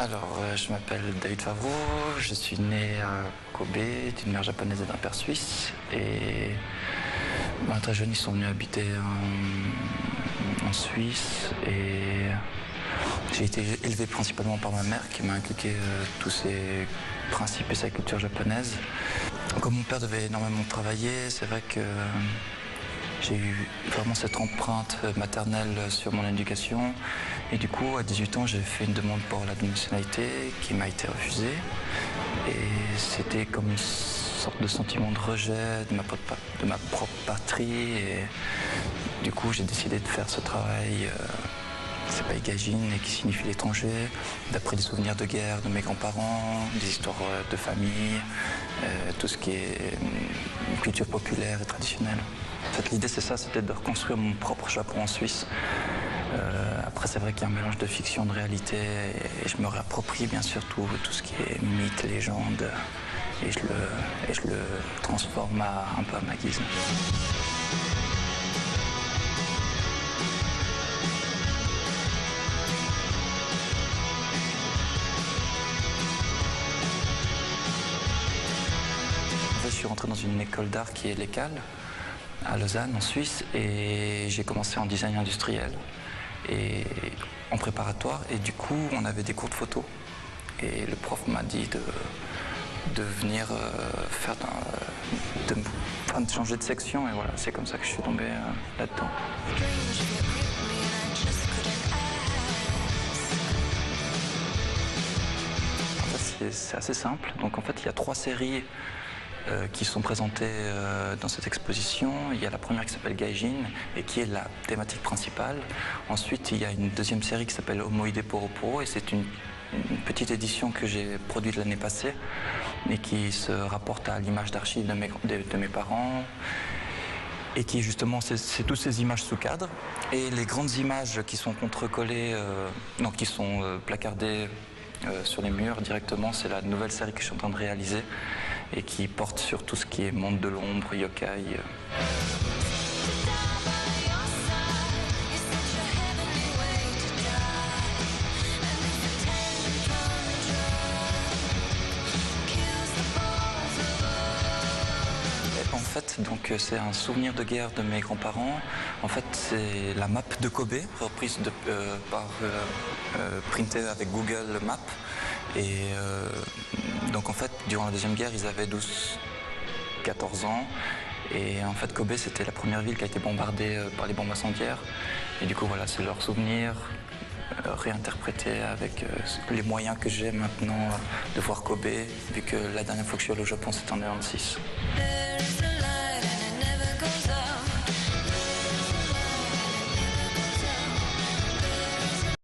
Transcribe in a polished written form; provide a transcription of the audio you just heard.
Alors, je m'appelle David Favreau, je suis né à Kobe, d'une mère japonaise et d'un père suisse. Et très jeune, ils sont venus habiter en Suisse. Et j'ai été élevé principalement par ma mère qui m'a inculqué tous ses principes et sa culture japonaise. Comme mon père devait énormément travailler, c'est vrai que j'ai eu vraiment cette empreinte maternelle sur mon éducation. Et du coup, à 18 ans, j'ai fait une demande pour la nationalité qui m'a été refusée. Et c'était comme une sorte de sentiment de rejet de ma propre patrie. Et du coup, j'ai décidé de faire ce travail qui s'appelle Gaijin et qui signifie l'étranger, d'après des souvenirs de guerre de mes grands-parents, des histoires de famille, tout ce qui est culture populaire et traditionnelle. En fait, l'idée, c'est ça, c'était de reconstruire mon propre Japon en Suisse. Après, c'est vrai qu'il y a un mélange de fiction, de réalité, et je me réapproprie bien sûr tout ce qui est mythe, légende, et je le transforme un peu à ma guise. En fait, je suis rentré dans une école d'art qui est l'ECAL, à Lausanne, en Suisse, et j'ai commencé en design industriel et en préparatoire, et du coup on avait des cours de photo et le prof m'a dit de venir de changer de section, et voilà, c'est comme ça que je suis tombé là-dedans. En fait, c'est assez simple. Donc en fait, il y a 3 séries qui sont présentées dans cette exposition. Il y a la première qui s'appelle Gaijin et qui est la thématique principale. Ensuite, il y a une deuxième série qui s'appelle Omoide Poro Poro, et c'est une petite édition que j'ai produite l'année passée et qui se rapporte à l'image d'archives de mes parents, et qui justement, c'est toutes ces images sous cadre. Et les grandes images qui sont contrecollées, qui sont placardées sur les murs directement, c'est la nouvelle série que je suis en train de réaliser et qui porte sur tout ce qui est monde de l'ombre, yokai. En fait, donc c'est un souvenir de guerre de mes grands-parents. En fait, c'est la map de Kobe, reprise printée avec Google Maps. Et donc en fait, durant la Deuxième Guerre, ils avaient 12-14 ans. Et en fait, Kobe, c'était la première ville qui a été bombardée par les bombes incendiaires. Et du coup, voilà, c'est leur souvenir réinterprété avec les moyens que j'ai maintenant de voir Kobe, vu que la dernière fois que je suis allé au Japon, c'était en 1996.